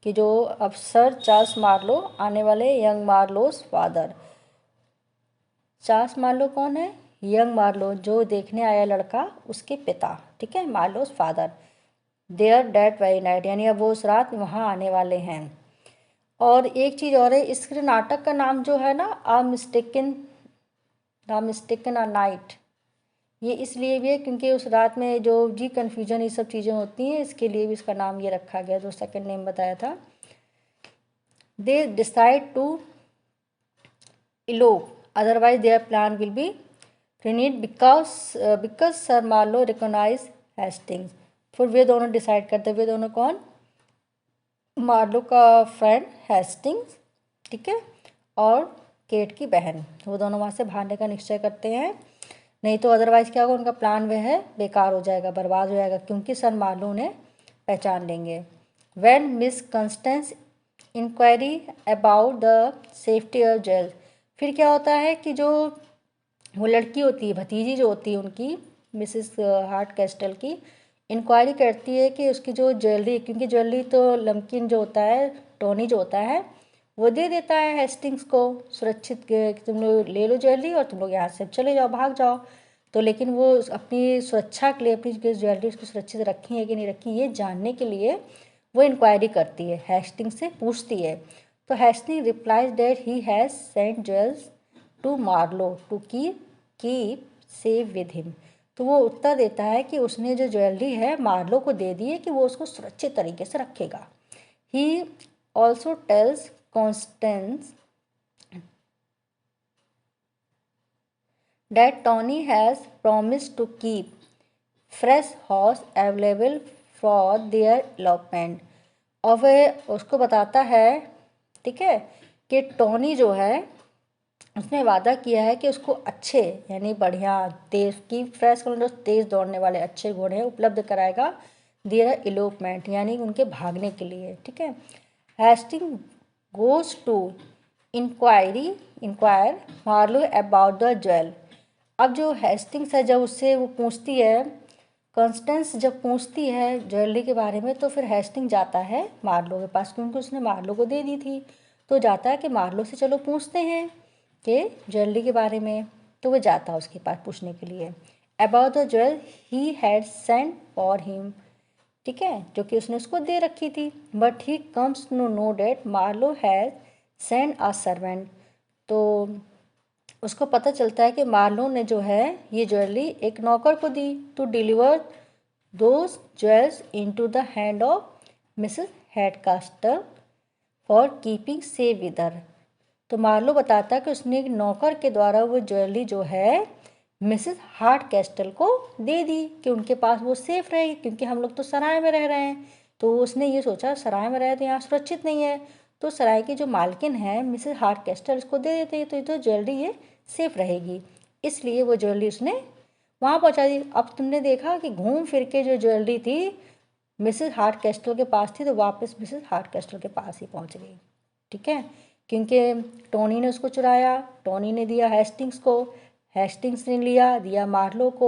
कि जो अब सर चार्ल्स मार्लो आने वाले young Marlow's father. Charles Marlow कौन है, यंग मार्लो जो देखने आया लड़का, उसके पिता, ठीक है, Marlow's father. There that very night, यानी अब वो उस रात वहाँ आने वाले हैं। और एक चीज़ और है, इस नाटक का नाम जो है ना, आ मिस्टेकन अ नाइट, ये इसलिए भी है क्योंकि उस रात में जो जी कन्फ्यूजन ये सब चीज़ें होती हैं, इसके लिए भी इसका नाम ये रखा गया, जो सेकंड नेम बताया था। They decide to elope, otherwise their plan will be reneged because sir Marlow recognise Hastings. फिर वे दोनों डिसाइड करते, वे दोनों कौन, मार्लो का फ्रेंड हेस्टिंग्स, ठीक है, और केट की बहन, वो दोनों वहाँ से भागने का निश्चय करते हैं, नहीं तो अदरवाइज़ क्या होगा, उनका प्लान वह है बेकार हो जाएगा, बर्बाद हो जाएगा, क्योंकि सर मार्लो उन्हें पहचान लेंगे। When miss Constance inquiry about the safety of jewel, फिर क्या होता है कि जो वो लड़की होती है, भतीजी जो होती है उनकी, मिसेस हार्ट कैस्टल की, इंक्वायरी करती है कि उसकी जो ज्वेलरी, क्योंकि ज्वेलरी तो लम्किन जो होता है, टोनी जो होता है, वो दे देता है हेस्टिंग्स को सुरक्षित कि तुम लोग ले लो ज्वेलरी और तुम लोग यहाँ से चले जाओ, भाग जाओ। तो लेकिन वो अपनी सुरक्षा के लिए अपनी ज्वेलरी उसको सुरक्षित रखी है कि नहीं रखी, ये जानने के लिए वो इंक्वायरी करती है, हेस्टिंग्स से पूछती है। तो Hastings replies that he has sent jewels to Marlow to keep safe with him, तो वो उत्तर देता है कि उसने जो ज्वेलरी है मार्लो को दे दी है कि वो उसको सुरक्षित तरीके से रखेगा। He also tells Constance that Tony has promised to keep fresh horse available for their elopement, और वह उसको बताता है, ठीक है, कि टॉनी जो है उसने वादा किया है कि उसको अच्छे यानी बढ़िया तेज की फ्रेश जो तेज़ दौड़ने वाले अच्छे घोड़े उपलब्ध कराएगा देयर इलोपमेंट, यानी उनके भागने के लिए, ठीक है। Hastings goes to inquire Marlow about the jewel, अब जो हेस्टिंग्स है जब उससे वो पूछती है, कॉन्स्टेंस जब पूछती है ज्वेलरी के बारे में, तो फिर हेस्टिंग जाता है मार्लो के पास, क्योंकि उसने मार्लो को दे दी थी, तो जाता है कि मार्लो से चलो पूछते हैं कि ज्वेलरी के बारे में। तो वो जाता है उसके पास पूछने के लिए about the jewel he had sent for him, ठीक है, जो कि उसने उसको दे रखी थी। But he comes to know that Marlow has send a servant, तो उसको पता चलता है कि मार्लो ने जो है ये ज्वेलरी एक नौकर को दी to deliver those jewels into the hand of Mrs Hardcastle for keeping safe with her. तो मार्लो बताता है कि उसने एक नौकर के द्वारा वो ज्वेलरी जो है मिसेस हार्ट कैस्टल को दे दी कि उनके पास वो सेफ रहेगी, क्योंकि हम लोग तो सराय में रह रहे हैं। तो उसने ये सोचा सराय में रहे तो यहाँ सुरक्षित नहीं है, तो सराय की जो मालकिन है मिसेस हार्ट कैस्टल इसको दे देते हैं, तो ये तो ज्वेलरी ये सेफ रहेगी, इसलिए वो ज्वेलरी उसने वहाँ पहुँचा दी। अब तुमने देखा कि घूम फिर के जो ज्वेलरी थी मिसेस हार्ट कैस्टल के पास थी, तो वापस मिसेस हार्ट कैस्टल के पास ही पहुँच गई, ठीक है, क्योंकि टोनी ने उसको चुराया, टोनी ने दिया हेस्टिंग्स को, हेस्टिंग्स ने लिया दिया मार्लो को,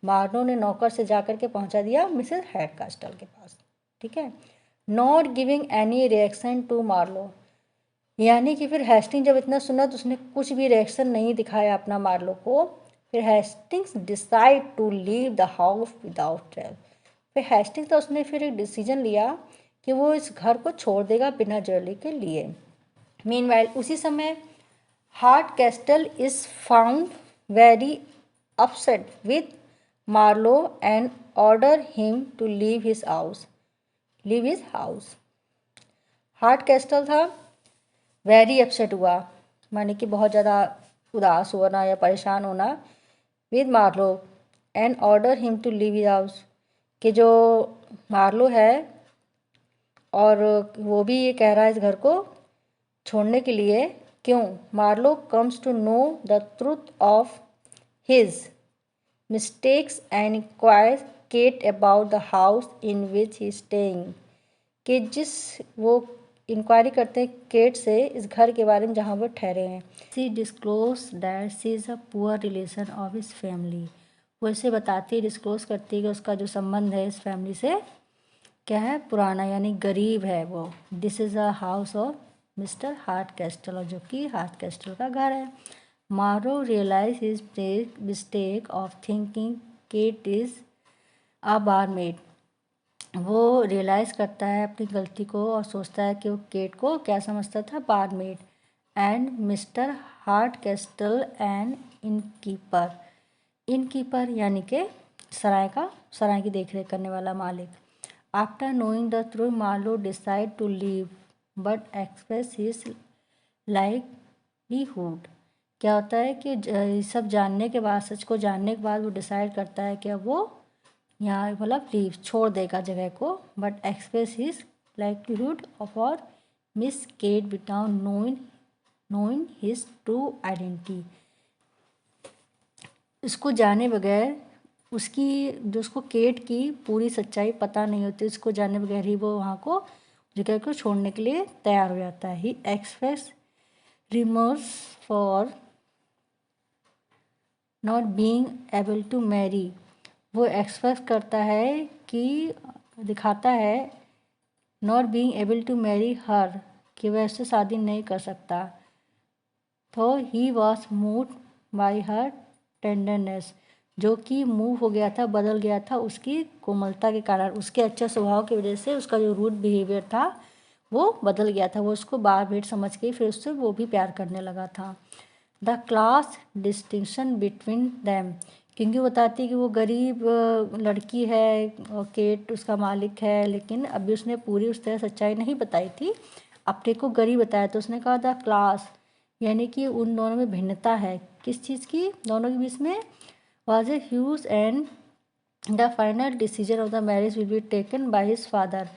मार्लो ने नौकर से जाकर के पहुंचा दिया मिसेस हेडकास्टल के पास, ठीक है। Not giving any reaction to Marlow, यानी कि फिर हेस्टिंग जब इतना सुना तो उसने कुछ भी रिएक्शन नहीं दिखाया अपना मार्लो को। फिर Hastings decide to leave the house without trail, फिर हेस्टिंग्स तो उसने फिर एक डिसीजन लिया कि वो इस घर को छोड़ देगा बिना ज्वेलरी के लिए। मीनवाइल उसी समय heart castle is found very upset with Marlowe and order him to leave his house. Heart castle था वेरी अपसेट हुआ, माने कि बहुत ज़्यादा उदास होना या परेशान होना, with Marlow and order him to leave his house, कि जो मार्लो है और वो भी ये कह रहा है इस घर को छोड़ने के लिए। क्यों? Marlow comes to know the truth of his mistakes and inquires Kate about the house in which he is staying, कि जिस वो इंक्वायरी करते हैं केट से इस घर के बारे में जहाँ वो ठहरे हैं। She disclose that she is a poor relation of his family, वो इसे बताती है, डिस्क्लोज करती है कि उसका जो संबंध है इस फैमिली से क्या है, पुराना, यानी गरीब है वो। This is a house of Mr heart castle, और जो कि हार्ट कैस्टल का घर है। Marlowe realized his mistake of thinking Kate is a barmaid, वो रियलाइज़ करता है अपनी गलती को और सोचता है कि वो केट को क्या समझता था, barmaid. And mister Hardcastle and innkeeper, innkeeper यानी कि सराय की देखरेख करने वाला मालिक। After knowing the truth Marlow decide to leave but express his livelihood, क्या होता है कि सब जानने के बाद, सच को जानने के बाद वो डिसाइड करता है कि अब वो यहाँ मतलब लीव छोड़ देगा जगह को, बट एक्सप्रेस हिज लाइवलीहुड और miss Kate without knowing his true identity, इसको जाने बगैर, उसकी जो उसको केट की पूरी सच्चाई पता नहीं होती, उसको जाने बगैर ही वो वहाँ को जगह को छोड़ने के लिए तैयार हो जाता है। He express remorse for not being able to marry, वो एक्सप्रेस करता है कि दिखाता है not being able to marry her, कि वह उससे शादी नहीं कर सकता। तो he was moved by her tenderness, जो कि मूव हो गया था, बदल गया था उसकी कोमलता के कारण, उसके अच्छे स्वभाव की वजह से उसका जो रूड बिहेवियर था वो बदल गया था, वो उसको बार भेंट समझ के फिर उससे वो भी प्यार करने लगा था। The class distinction between them, क्योंकि बताती कि वो गरीब लड़की है और केट उसका मालिक है, लेकिन अभी उसने पूरी उस तरह सच्चाई नहीं बताई थी, अपने को गरीब बताया। तो उसने कहा द क्लास, यानी कि उन दोनों में भिन्नता है, किस चीज़ की, दोनों के बीच में was a huge and the final decision of the marriage will be taken by his father,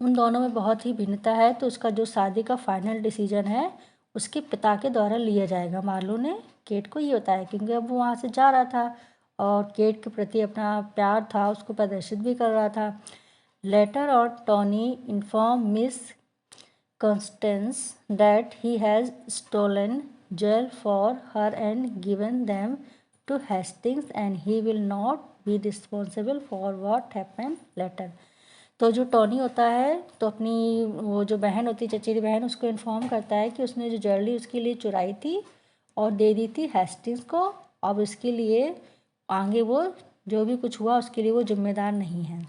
उन दोनों में बहुत ही भिन्नता है, तो उसका जो शादी का फाइनल डिसीजन है उसके पिता के द्वारा लिया जाएगा। मार्लो ने केट को ये बताया, क्योंकि अब वो वहाँ से जा रहा था और केट के प्रति अपना प्यार था उसको प्रदर्शित भी कर रहा था। लेटर और Tony inform miss Constance that he has stolen jewel for her and given them to Hastings and he will not be responsible for what happen later. तो जो टॉनी होता है तो अपनी वो जो बहन होती है, चचेरी बहन, उसको इन्फॉर्म करता है कि उसने जो ज्वेलरी उसके लिए चुराई थी और दे दी थी हेस्टिंग्स को, अब इसके लिए आगे वो जो भी कुछ हुआ उसके लिए वो जिम्मेदार नहीं है।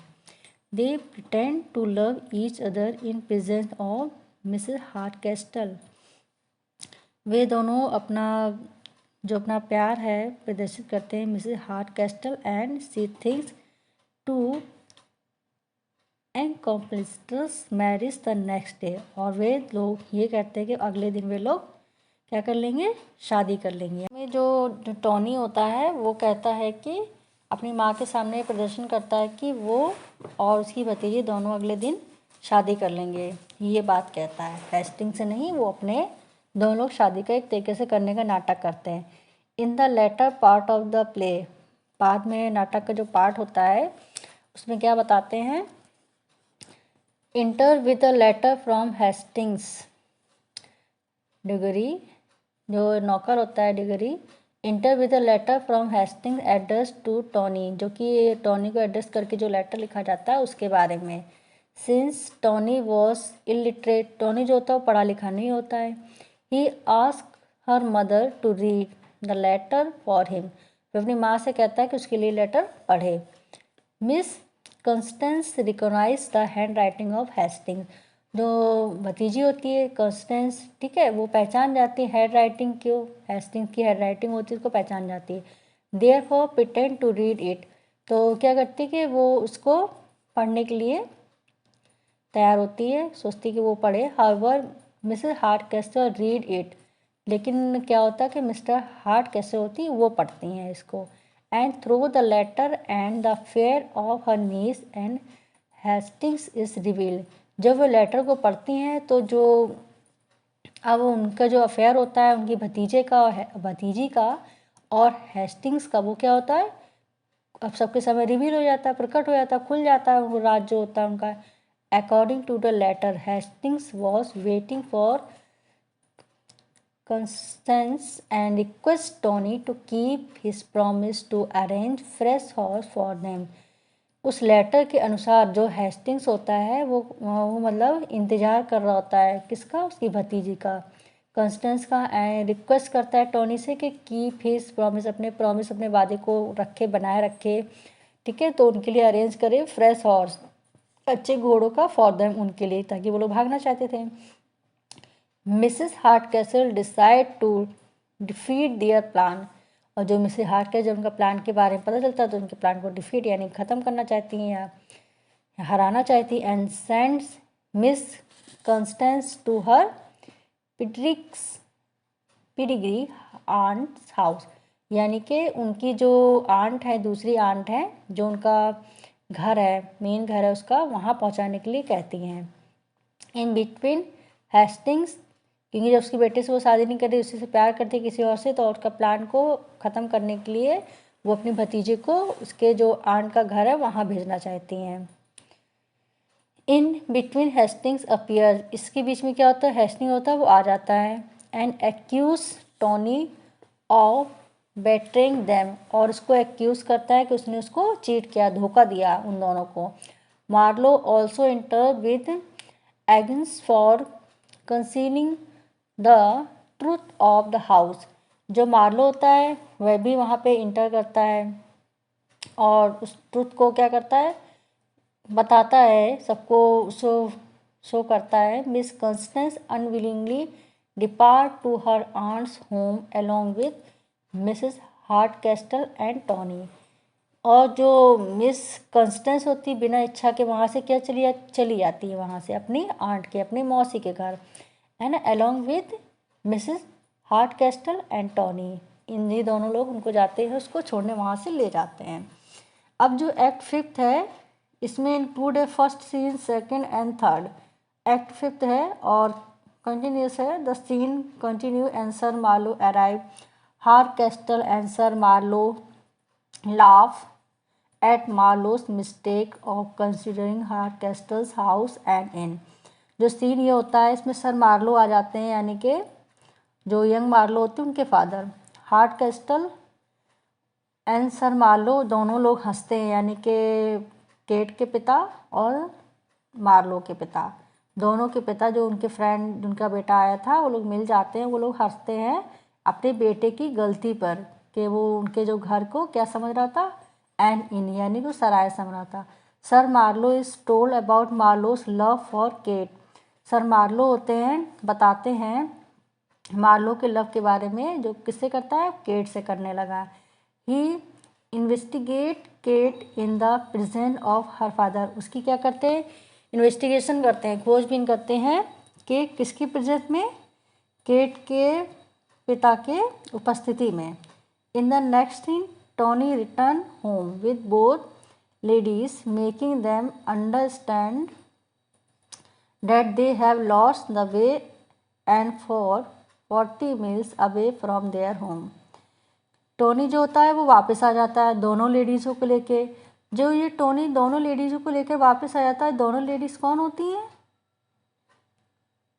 They pretend to love each other in presence of Mrs Hardcastle. वे दोनों अपना प्यार है प्रदर्शित करते हैं Mrs Hardcastle and she thinks to accomplish their marriage the next day. और वे लोग ये कहते हैं कि अगले दिन वे लोग क्या कर लेंगे, शादी कर लेंगे। में जो टॉनी होता है वो कहता है कि अपनी माँ के सामने प्रदर्शन करता है कि वो और उसकी भतीजी दोनों अगले दिन शादी कर लेंगे, ये बात कहता है। हेस्टिंग से नहीं, वो अपने दोनों लोग शादी का एक तरीके से करने का नाटक करते हैं। In the latter part of the play, बाद में नाटक का जो पार्ट होता है उसमें क्या बताते हैं, enter with a letter from Hastings Diggory, जो नौकर होता है Diggory, enter with a letter from Hastings address to Tony, जो कि टोनी को एड्रेस करके जो लेटर लिखा जाता है उसके बारे में। Since Tony was illiterate, Tony जो होता है वो पढ़ा लिखा नहीं होता है। He ask her mother to read the letter for him, वो अपनी माँ से कहता है कि उसके लिए लेटर पढ़े। Miss Constance recognize the handwriting of Hastings, जो भतीजी होती है कंस्टेंस, ठीक है, वो पहचान जाती है हैंड राइटिंग क्यों, हेस्टिंग्स की हैंड राइटिंग होती है उसको पहचान जाती है। Therefore pretend to read it, तो क्या करती है कि वो उसको पढ़ने के लिए तैयार होती है, सोचती है कि वो पढ़े। हाउएवर मिसेस हार्डकेस्टल रीड इट, लेकिन क्या होता है कि मिस्टर हार्डकेस्टल होती है वो पढ़ती हैं इसको। And through the letter and the fair of her niece and Hastings is revealed, जब वो लेटर को पढ़ती हैं तो जो अब उनका जो अफेयर होता है उनकी भतीजी का और हेस्टिंग्स का, वो क्या होता है अब सबके सामने रिवील हो जाता है, प्रकट हो जाता है, खुल जाता है, वो राज जो होता है उनका। According to the letter Hastings was waiting for Constance and request Tony to keep his promise to arrange fresh horse for them. उस लेटर के अनुसार जो हेस्टिंग्स होता है वो मतलब इंतज़ार कर रहा होता है किसका, उसकी भतीजी का, कंस्टेंस का, एंड रिक्वेस्ट करता है टोनी से कि कीप हिज प्रॉमिस, अपने वादे को रखे, बनाए रखे, ठीक है, तो उनके लिए अरेंज करे फ्रेश हॉर्स, अच्छे घोड़ों का फॉर देम, उनके लिए, ताकि वो लोग भागना चाहते थे। Mrs Hardcastle decide to defeat their plan, और जो मिसेस हार्डकेस्टल जब उनका प्लान के बारे में पता चलता है तो उनके प्लान को डिफीट यानी ख़त्म करना चाहती हैं या हराना चाहती, and sends miss Constance to her Pedigree aunt's house, यानी कि उनकी जो आंट है, दूसरी आंट है, जो उनका घर है, मेन घर है उसका, वहाँ पहुँचाने के लिए कहती हैं। इन बिटवीन हेस्टिंग्स, क्योंकि जब उसकी बेटे से वो शादी नहीं कर रही, उसी से प्यार करती किसी और से, तो उसका प्लान को ख़त्म करने के लिए वो अपनी भतीजे को उसके जो आंट का घर है वहाँ भेजना चाहती हैं। इन बिटवीन हेस्टिंग्स अपीयर, इसके बीच में क्या होता है, हेस्टिंग होता है वो आ जाता है, and accuse Tony of betraying them, और उसको एक्यूज़ करता है कि उसने उसको चीट किया, धोखा दिया उन दोनों को। Marlow also enter with against for concealing the truth of the house, जो मार्लो होता है वह भी वहाँ पे इंटर करता है और उस ट्रूथ को क्या करता है, बताता है सबको, शो करता है। Miss Constance unwillingly depart to her aunt's home along with Mrs Hardcastle and Tony, और जो मिस कंस्टेंस होती बिना इच्छा के वहाँ से क्या चली जाती है वहाँ से अपनी आंट के, अपनी मौसी के घर, है ना, along with Mrs Hardcastle and Tony, इन ये दोनों लोग उनको जाते हैं, उसको छोड़ने वहाँ से ले जाते हैं। अब जो एक्ट फिफ्थ है इसमें इंक्लूड है first scene, second and third. Act fifth है और कंटिन्यूस है। The scene continue and sir Marlow arrive, Hardcastle and sir Marlow laugh at Marlow's mistake of considering Hardcastle's house and inn. जो scene ये होता है इसमें sir Marlowe आ जाते हैं, यानी कि जो यंग मार्लो होते हैं उनके फादर, हार्डकेस्टल एंड सर मार्लो दोनों लोग हंसते हैं, यानी कि केट के पिता और मार्लो के पिता, दोनों के पिता, जो उनके फ्रेंड, उनका बेटा आया था, वो लोग मिल जाते हैं, वो लोग हंसते हैं अपने बेटे की गलती पर, कि वो उनके जो घर को क्या समझ रहा था, एन इन यानी कि सराय समझ रहा था। Sir Marlow is told about Marlow's love for Kate. Sir Marlow होते हैं, बताते हैं मार्लो के लव के बारे में, जो किससे करता है, केट से करने लगा। He investigate Kate in the prison of her father. उसकी क्या करते हैं, इन्वेस्टिगेशन करते हैं, खोजबीन करते हैं कि किसकी प्रेजेंस में, केट के पिता के उपस्थिति में। In the next scene Tony return home with both ladies making them understand that they have lost the way and for 40 miles away from their home. Tony जो होता है वो वापस आ जाता है दोनों लेडीज़ों को लेके। जो ये टोनी दोनों लेडीज़ों को लेकर वापस आ जाता है, दोनों लेडीज़ कौन होती हैं,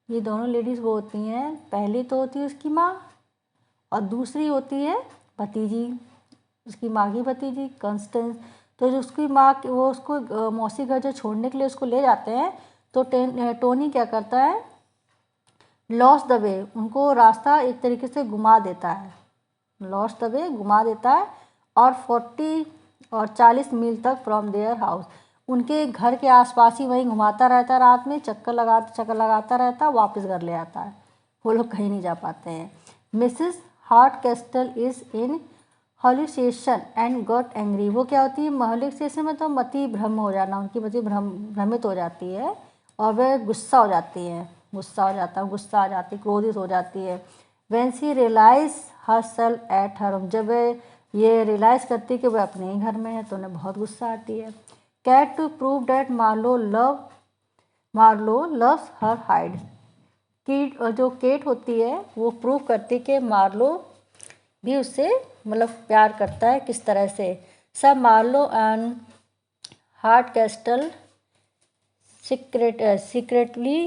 ये दोनों लेडीज़ वो होती हैं, पहली तो होती है उसकी माँ और दूसरी होती है भतीजी, उसकी माँ की भतीजी कंस्टेंस। तो जो उसकी माँ, वो उसको मौसी घर जो छोड़ने के लिए उसको ले जाते हैं, तो टोनी क्या करता है, लॉस्ट द वे, उनको रास्ता एक तरीके से घुमा देता है, लॉस्ट द वे घुमा देता है, और 40 मील तक फ्रॉम देयर हाउस, उनके घर के आसपास ही वहीं घुमाता रहता है, रात में चक्कर लगाता रहता है, वापस घर ले आता है, वो लोग कहीं नहीं जा पाते हैं। Mrs Hardcastle is in hallucination and got angry. वो क्या होती है, हॉल्यूसेशन में तो मति भ्रम हो जाना, उनकी मति भ्रमित हो जाती है और वह गुस्सा हो जाती है, गुस्सा आ जाती, क्रोधित हो जाती है। When she realize herself at her home, जब ये रियलाइज़ करती है कि वह अपने ही घर में है तो उन्हें बहुत गुस्सा आती है। Kate to prove that Marlow loves her hide. Kate जो केट होती है वो प्रूव करती है कि मार्लो भी उससे मतलब प्यार करता है, किस तरह से। सब Marlow and Hardcastle secretly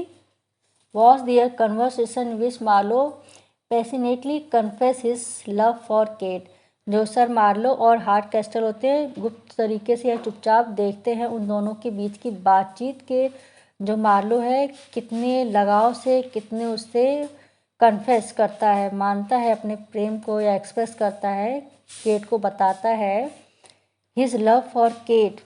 was their conversation which Marlowe passionately confessed his love for Kate। जो सर मार्लो और हार्डकेस्टल होते हैं गुप्त तरीके से या चुपचाप देखते हैं उन दोनों के बीच की बातचीत के जो मार्लो है कितने लगाव से, कितने उससे कन्फेस करता है, मानता है अपने प्रेम को या एक्सप्रेस करता है, केट को बताता है his love for Kate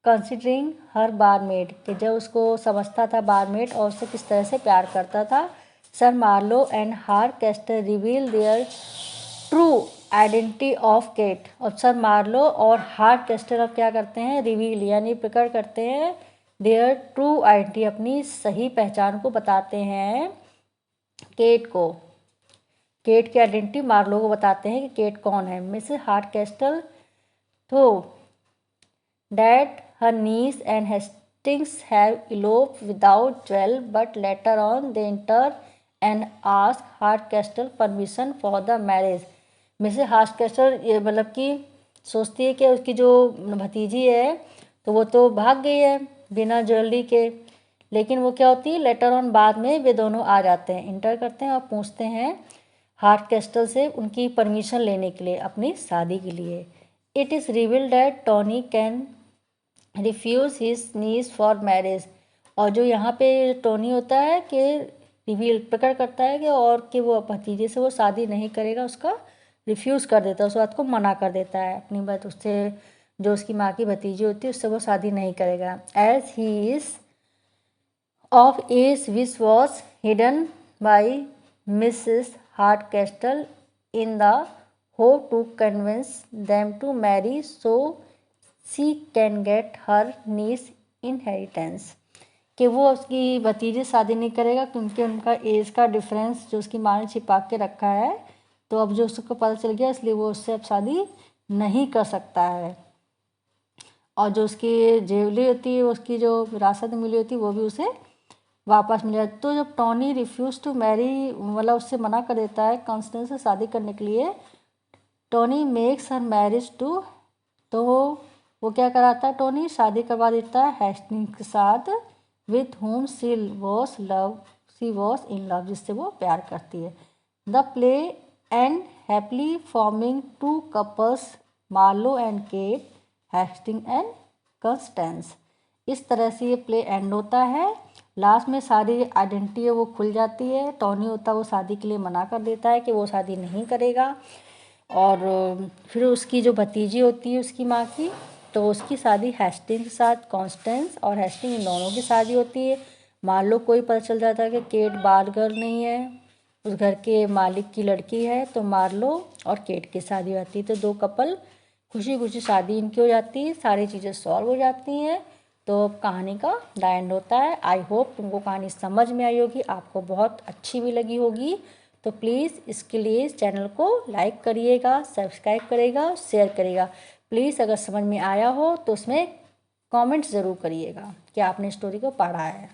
considering her barmaid, कि जब उसको समझता था बारमेड और उससे किस तरह से प्यार करता था। Sir Marlow and Hardcastle reveal their true identity of Kate. और सर मार्लो और हार्डकेस्टल अब क्या करते हैं, रिवील यानी प्रकट करते हैं देयर ट्रू आइडेंटिटी, अपनी सही पहचान को बताते हैं केट को। केट की आइडेंटिटी मार्लो को बताते हैं कि केट कौन है। मिसेस हार्डकेस्टल तो that her niece and Hastings have eloped without Jewel, but later on they enter and ask Hardcastle permission for the marriage। Mrs Hardcastle ये मतलब कि सोचती है कि उसकी जो भतीजी है तो वो तो भाग गई है बिना ज्वेलरी के, लेकिन वो क्या होती है लेटर ऑन बाद में वे दोनों आ जाते हैं, इंटर करते हैं और पूछते हैं हार्डकेस्टल से उनकी परमिशन लेने के लिए अपनी शादी के लिए। It is revealed that Tony can refuse his knees for marriage. और जो यहाँ पे टोनी होता है कि रिवील प्रकट करता है कि और कि वो भतीजे से वो शादी नहीं करेगा, उसका रिफ्यूज़ कर देता है, उस बात को मना कर देता है, अपनी बात उससे जो उसकी माँ की भतीजी होती है उससे वो शादी नहीं करेगा। As he is of age which was hidden by Mrs Hardcastle in the hope to convince them to marry so she can get her niece inheritance, कि वो उसकी भतीजे शादी नहीं करेगा क्योंकि उनका एज का डिफरेंस जो उसकी माँ ने छिपा के रखा है, तो अब जो उसको पता चल गया इसलिए वो उससे अब शादी नहीं कर सकता है। और जो उसकी ज्वेलरी होती है, उसकी जो विरासत मिली होती है वो भी उसे वापस मिल जाती। तो जब टोनी रिफ्यूज़ टू मैरी मतलब उससे मना कर देता है कॉन्स्टेंस से शादी करने के लिए, Tony makes her marriage to, तो वो क्या कराता है, टोनी शादी करवा देता है हेस्टिंग्स के साथ, with whom she was in love, जिससे वो प्यार करती है। The play end happily forming two couples Marlow and Kate, Hasting and Constance. इस तरह से ये प्ले एंड होता है। लास्ट में सारी आइडेंटिटी है वो खुल जाती है। टोनी होता है वो शादी के लिए मना कर देता है कि वो शादी नहीं करेगा, और फिर उसकी जो भतीजी होती है उसकी माँ की, तो उसकी शादी हेस्टिंग के साथ, कॉन्स्टेंस और हेस्टिंग इन दोनों की शादी होती है। मार्लो को ही पता चल जाता है कि केट बार गर्ल नहीं है, उस घर के मालिक की लड़की है, तो मार्लो और केट की शादी होती है। तो दो कपल खुशी खुशी शादी इनकी हो जाती है, सारी चीज़ें सॉल्व हो जाती हैं। तो कहानी का द एंड होता है। आई होप तुमको कहानी समझ में आई होगी, आपको बहुत अच्छी भी लगी होगी। तो प्लीज़ इसके लिए इस चैनल को लाइक करिएगा, सब्सक्राइब करिएगा, शेयर करिएगा। प्लीज़ अगर समझ में आया हो तो उसमें कमेंट्स ज़रूर करिएगा कि आपने स्टोरी को पढ़ा है।